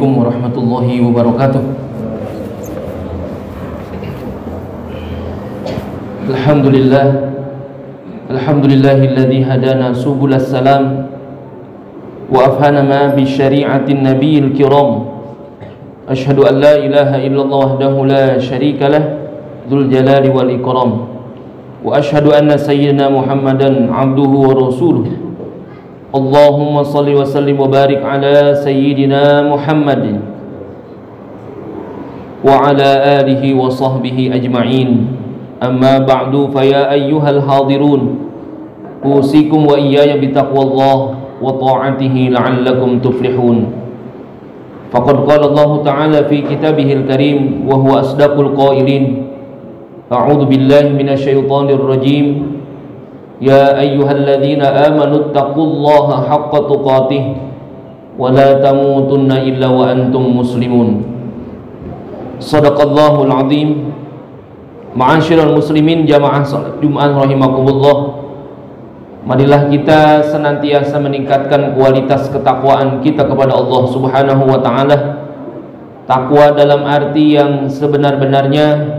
Assalamualaikum warahmatullahi wabarakatuh. Alhamdulillahilladzi hadana subulas salam wa afhana ma bi syari'atin nabiyil kiram. Asyhadu an la ilaha illallah wahdahu la syarika lah dzul jalali wal ikram. Wa asyhadu anna sayyidina Muhammadan abduhu wa rasuluh. Allahumma salli wa sallim wa barik ala sayyidina Muhammadin wa ala alihi wa sahbihi ajma'in. Amma ba'du, fa ya ayyuhal hadirun, usikum wa iyaya bitaqwallah wa ta'atihi la'allakum tuflihun. Faqad qala Allah ta'ala fi kitabihil karim wa huwa asdaqul qailin. A'udzu billahi minasyaitonir rajim. Ya ayyuhalladzina amanu taqullaha haqqa tuqatih wa la tamutunna illa wa antum muslimun. Shadaqallahul azim. Ma'asyiral muslimin jamaah salat Jumat rahimakumullah. Marilah kita senantiasa meningkatkan kualitas ketakwaan kita kepada Allah Subhanahu wa taala. Takwa dalam arti yang sebenar-benarnya,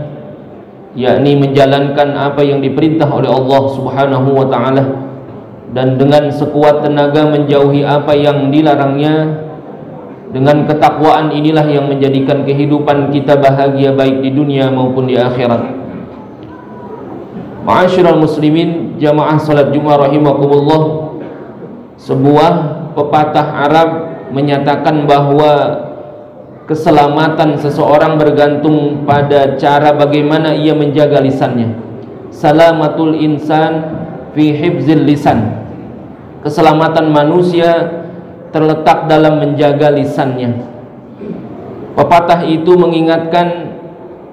yakni menjalankan apa yang diperintah oleh Allah Subhanahu wa taala dan dengan sekuat tenaga menjauhi apa yang dilarangnya. Dengan ketakwaan inilah yang menjadikan kehidupan kita bahagia baik di dunia maupun di akhirat. Ma'asyiral muslimin jamaah salat Jumat rahimakumullah. Sebuah pepatah Arab menyatakan bahwa keselamatan seseorang bergantung pada cara bagaimana ia menjaga lisannya. Salamatul insan fi hifzil lisan. Keselamatan manusia terletak dalam menjaga lisannya. Pepatah itu mengingatkan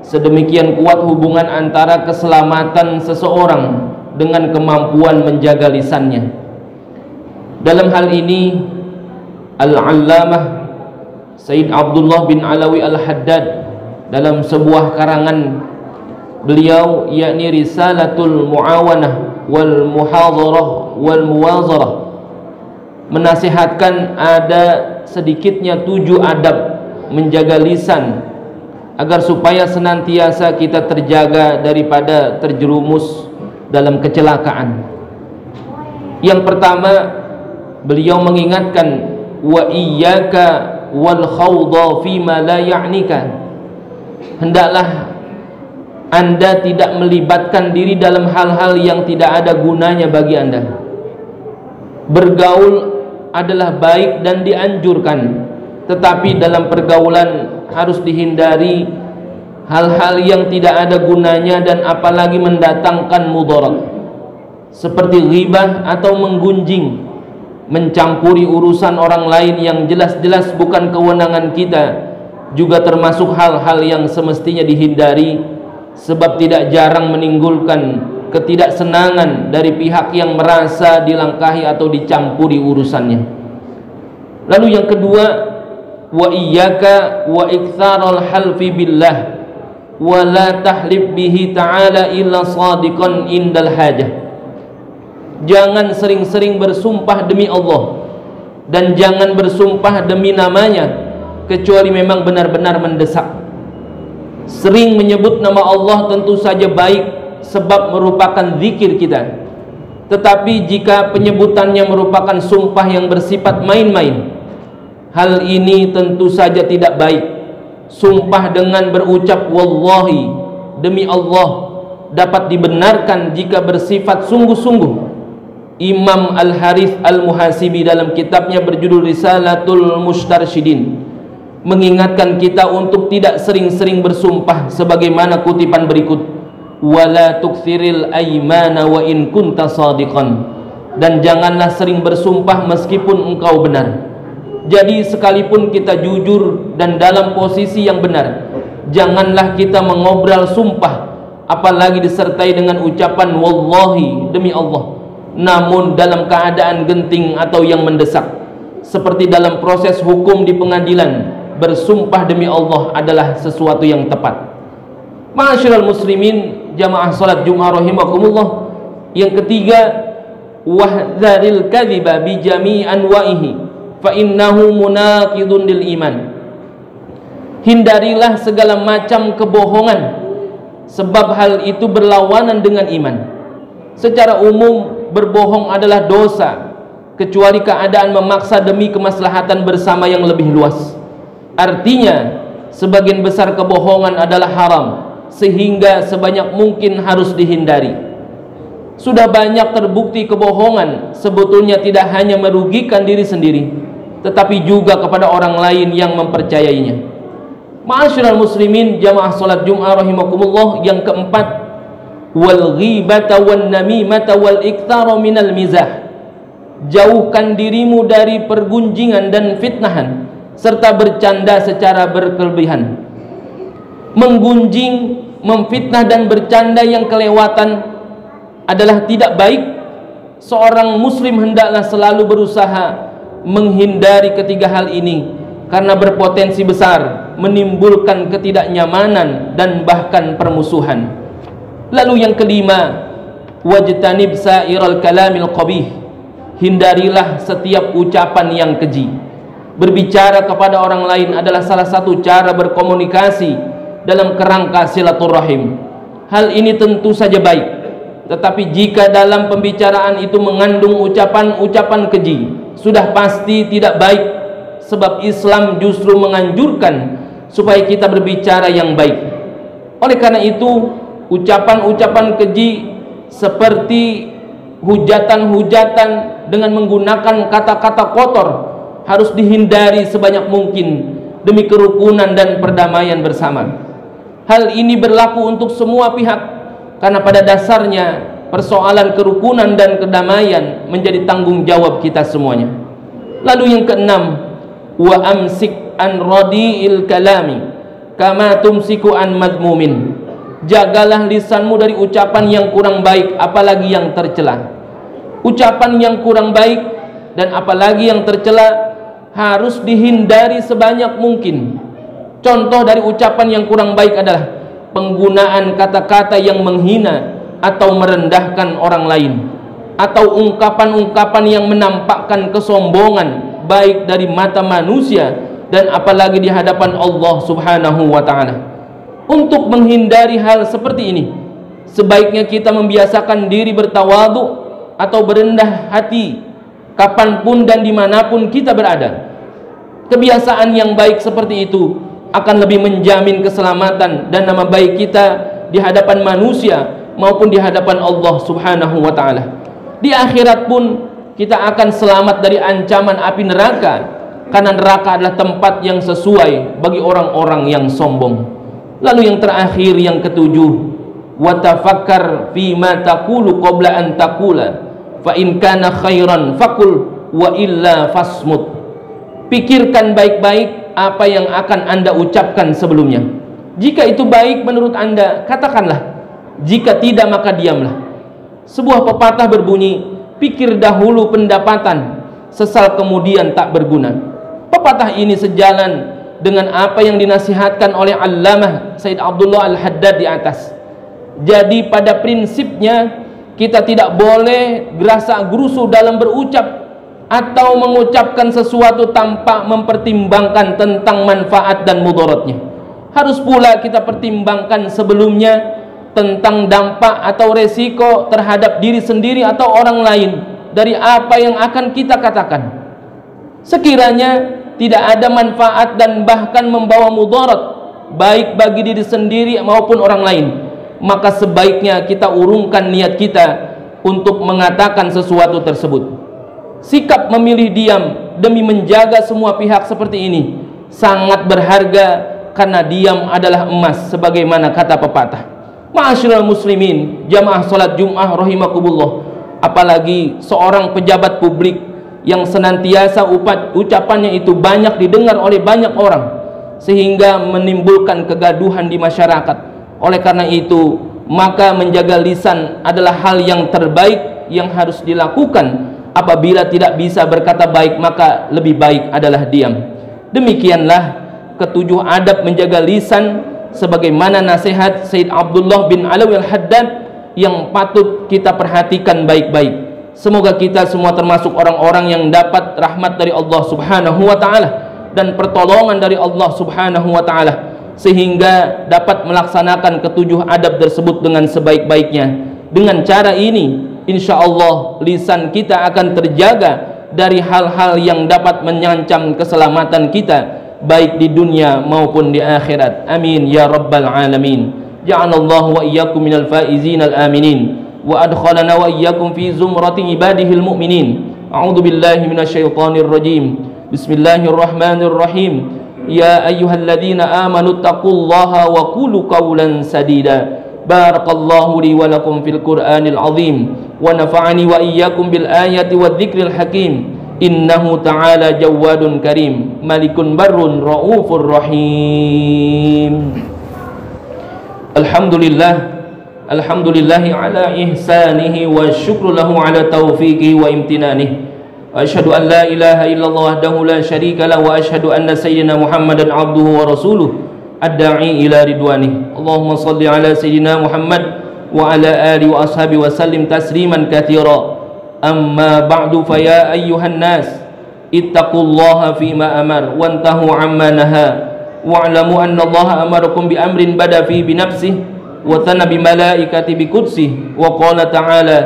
sedemikian kuat hubungan antara keselamatan seseorang dengan kemampuan menjaga lisannya. Dalam hal ini Al-Allamah Sayyid Abdullah bin Alawi Al-Haddad dalam sebuah karangan beliau, yakni Risalatul Muawanah wal Muhadharah wal Muwazarah, menasihatkan ada sedikitnya 7 adab menjaga lisan agar supaya senantiasa kita terjaga daripada terjerumus dalam kecelakaan. Yang pertama, beliau mengingatkan wa iyyaka wal khawdha fima la ya'nika. Hendaklah Anda tidak melibatkan diri dalam hal-hal yang tidak ada gunanya bagi Anda. Bergaul adalah baik dan dianjurkan, tetapi dalam pergaulan harus dihindari hal-hal yang tidak ada gunanya dan apalagi mendatangkan mudarat, seperti ghibah atau menggunjing, mencampuri urusan orang lain yang jelas-jelas bukan kewenangan kita, juga termasuk hal-hal yang semestinya dihindari, sebab tidak jarang menimbulkan ketidaksenangan dari pihak yang merasa dilangkahi atau dicampuri urusannya. Lalu yang kedua, wa iyyaka wa iktsaral halfi billah wa la tahlif bihi ta'ala illa shadiqan indal hajah. Jangan sering-sering bersumpah demi Allah dan jangan bersumpah demi namanya kecuali memang benar-benar mendesak. Sering menyebut nama Allah tentu saja baik sebab merupakan zikir kita, tetapi jika penyebutannya merupakan sumpah yang bersifat main-main, hal ini tentu saja tidak baik. Sumpah dengan berucap wallahi, demi Allah, dapat dibenarkan jika bersifat sungguh-sungguh. Imam Al-Harith Al-Muhasibi dalam kitabnya berjudul Risalatul Mustarsyidin mengingatkan kita untuk tidak sering-sering bersumpah sebagaimana kutipan berikut, wala tukthiril aymana wa in kunta shadiqan, dan janganlah sering bersumpah meskipun engkau benar. Jadi sekalipun kita jujur dan dalam posisi yang benar, janganlah kita mengobrol sumpah apalagi disertai dengan ucapan wallahi, demi Allah, namun dalam keadaan genting atau yang mendesak, seperti dalam proses hukum di pengadilan. Bersumpah demi Allah adalah sesuatu yang tepat. Ma'asyiral muslimin jamaah salat Jumat rahimakumullah. Yang ketiga, wahdharil kadhiba bi jami'i anwa'ihi fa innahu munaqidun lil iman. Hindarilah segala macam kebohongan, sebab hal itu berlawanan dengan iman. Secara umum berbohong adalah dosa, kecuali keadaan memaksa demi kemaslahatan bersama yang lebih luas. Artinya sebagian besar kebohongan adalah haram, sehingga sebanyak mungkin harus dihindari. Sudah banyak terbukti kebohongan sebetulnya tidak hanya merugikan diri sendiri, tetapi juga kepada orang lain yang mempercayainya. Ma'asyiral muslimin jamaah salat Jumat rahimakumullah, yang keempat, wal ghibata wan namimata wal iktsara minal mizah. Jauhkan dirimu dari pergunjingan dan fitnahan serta bercanda secara berkelebihan. Menggunjing, memfitnah dan bercanda yang kelewatan adalah tidak baik. Seorang muslim hendaklah selalu berusaha menghindari ketiga hal ini, karena berpotensi besar menimbulkan ketidaknyamanan dan bahkan permusuhan. Lalu yang kelima, wajtanib sa'iral kalamil qabih. Hindarilah setiap ucapan yang keji. Berbicara kepada orang lain adalah salah satu cara berkomunikasi dalam kerangka silaturahim. Hal ini tentu saja baik, tetapi jika dalam pembicaraan itu mengandung ucapan-ucapan keji, sudah pasti tidak baik, sebab Islam justru menganjurkan supaya kita berbicara yang baik. Oleh karena itu, ucapan-ucapan keji seperti hujatan-hujatan dengan menggunakan kata-kata kotor harus dihindari sebanyak mungkin demi kerukunan dan perdamaian bersama. Hal ini berlaku untuk semua pihak, karena pada dasarnya persoalan kerukunan dan kedamaian menjadi tanggung jawab kita semuanya. Lalu yang keenam, wa amsik an radiil kalami kama tumsiku an madmumin. Jagalah lisanmu dari ucapan yang kurang baik, apalagi yang tercela. Ucapan yang kurang baik dan apalagi yang tercela harus dihindari sebanyak mungkin. Contoh dari ucapan yang kurang baik adalah penggunaan kata-kata yang menghina atau merendahkan orang lain, atau ungkapan-ungkapan yang menampakkan kesombongan baik dari mata manusia dan apalagi di hadapan Allah Subhanahu wa ta'ala. Untuk menghindari hal seperti ini, sebaiknya kita membiasakan diri bertawadhu atau berendah hati kapanpun dan dimanapun kita berada. Kebiasaan yang baik seperti itu akan lebih menjamin keselamatan dan nama baik kita di hadapan manusia maupun di hadapan Allah Subhanahu wa ta'ala. Di akhirat pun kita akan selamat dari ancaman api neraka, karena neraka adalah tempat yang sesuai bagi orang-orang yang sombong. Lalu yang terakhir, yang ketujuh, wa tafakkar fi ma taqulu qabla an taqula fa in kana khairan faqul wa illa fasmut. Pikirkan baik-baik apa yang akan Anda ucapkan sebelumnya. Jika itu baik menurut Anda, katakanlah. Jika tidak, maka diamlah. Sebuah pepatah berbunyi, pikir dahulu pendapatan, sesal kemudian tak berguna. Pepatah ini sejalan dengan apa yang dinasihatkan oleh Allamah Said Abdullah Al-Haddad di atas. Jadi pada prinsipnya kita tidak boleh gerasa-gerusu dalam berucap atau mengucapkan sesuatu tanpa mempertimbangkan tentang manfaat dan mudaratnya. Harus pula kita pertimbangkan sebelumnya tentang dampak atau resiko terhadap diri sendiri atau orang lain dari apa yang akan kita katakan. Sekiranya tidak ada manfaat dan bahkan membawa mudarat baik bagi diri sendiri maupun orang lain, maka sebaiknya kita urungkan niat kita untuk mengatakan sesuatu tersebut. Sikap memilih diam demi menjaga semua pihak seperti ini sangat berharga, karena diam adalah emas, sebagaimana kata pepatah. Ma'asyiral muslimin jamaah salat Jumat rahimakumullah, apalagi seorang pejabat publik yang senantiasa ucapannya itu banyak didengar oleh banyak orang sehingga menimbulkan kegaduhan di masyarakat. Oleh karena itu, maka menjaga lisan adalah hal yang terbaik yang harus dilakukan. Apabila tidak bisa berkata baik, maka lebih baik adalah diam. Demikianlah ketujuh adab menjaga lisan sebagaimana nasihat Said Abdullah bin Alawi Al-Haddad yang patut kita perhatikan baik-baik. Semoga kita semua termasuk orang-orang yang dapat rahmat dari Allah Subhanahu wa ta'ala. dan pertolongan dari Allah Subhanahu wa taala, sehingga dapat melaksanakan ketujuh adab tersebut dengan sebaik-baiknya. Dengan cara ini, insya Allah lisan kita akan terjaga dari hal-hal yang dapat mengancam keselamatan kita, baik di dunia maupun di akhirat. Amin ya rabbal alamin. Ja'alallahu wa iyyakum minal faizin al aminin, wa adkhalana wa iyyakum fi zumrati ibadihil mu'minin. A'udzu billahi minasyaitonir rajim. Bismillahirrahmanirrahim. Ya ayyuhalladzina amanu taqullaha wa qulu qawlan sadida. Barakallahu li wa lakum fil Qur'anil azim, wa nafa'ani wa iyyakum bil ayati wadh-dhikril hakim. Innahu ta'ala jawadun karim, malikun barrun raufur rahim. Alhamdulillahi ala ihsanihi wa syukru lahu ala taufiqihi wa imtinanihi. Wa asyhadu an la ilaha illallah wahdahu la syarika lahu wa asyhadu anna sayyidina Muhammadan abduhu wa rasuluh ad-da'i ila ridwanih. Allahumma salli ala sayyidina Muhammad wa ala alihi wa ashabihi wa sallim tasliman katsira. Amma ba'du, fa ya ayyuhan nas ittaqullaha fima amar wantahu amma naha, wa'lamu anna Allah amarakum bi amrin bada fi bi nafsihi wa thana bi malaikati bi qudsihi wa qala ta'ala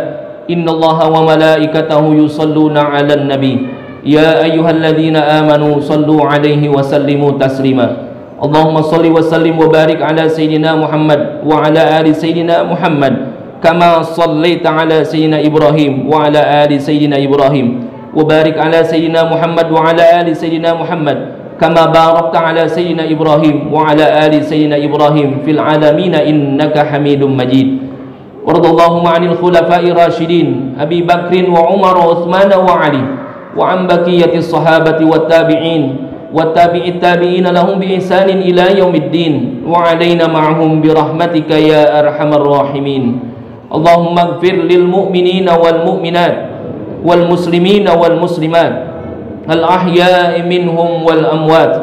innallaha wa malaikatahu yusalluna 'alan nabi ya ayyuhalladzina amanu sallu 'alaihi wa sallimu taslima. Allahumma salli wa sallim wa barik ala sayyidina Muhammad wa ala ali sayyidina Muhammad kama sallaita ala sayyidina Ibrahim wa ala ali sayyidina Ibrahim, wa barik ala sayyidina Muhammad wa ala ali sayyidina Muhammad kama barakta ala sayyidina Ibrahim wa ala ali sayyidina Ibrahim fil alamin innaka Hamidum Majid. Waradallahu ma'anil khulafai rasyidin Abi Bakrin wa Umar wa Uthman wa Ali wa an baqiyatis sahabati wat tabi'in wa tabi'it tabi'in lahum bi ihsanin ila yaumiddin wa alaina ma'hum bi rahmatika ya arhamar rahimin. Allahumma ighfir lil mu'minina wal mu'minat wal muslimina wal muslimat al ahya'i minhum wal amwat.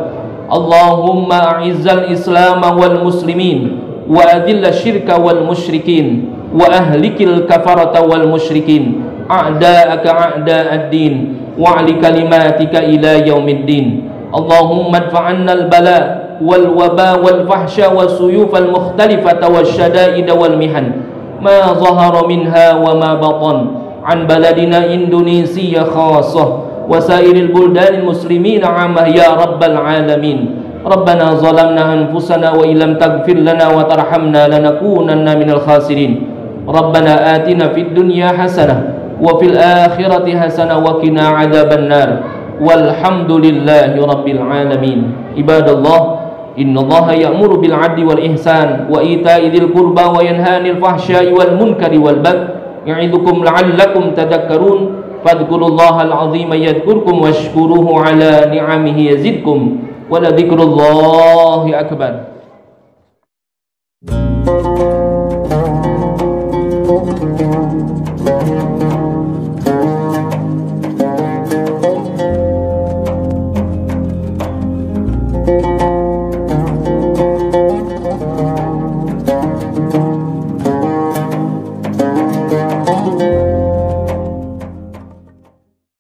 Allahumma a'izzal islam wal muslimin wa adhilla syirka wal musyrikin wa ahlikil kafarata wal musyrikin a'da'aka a'da'ad din wa 'ali kalimatika ila yaumiddin. Allahumma adfa'anna al bala wal waba wal fahsya was suyuf al mukhtalifata wasyada'id wal mihan ma zahara minha wa ma batan an baladina Indonesia khassah wa sairil buldanil muslimin 'amah ya rabbal alamin. Rabbana zalamna anfusana wa illam taghfir lana wa tarhamna lanakunanna minal khasirin. Rabbana atina fid dunya hasanah wa fil akhirati hasanah wa qina adzabannar. Walhamdulillahi rabbil alamin. Ibadallah, innallaha ya'muru bil 'adli wal ihsan wa ita'i dzil qurba wa yanha 'anil fahsya'i wal munkari wal baghi ya'idukum la'allakum tadhakkarun. Fadhkurullahal 'azima yadhkurkum washkuruhu 'ala ni'amihi yazidkum wa la dzikrullahi akbar.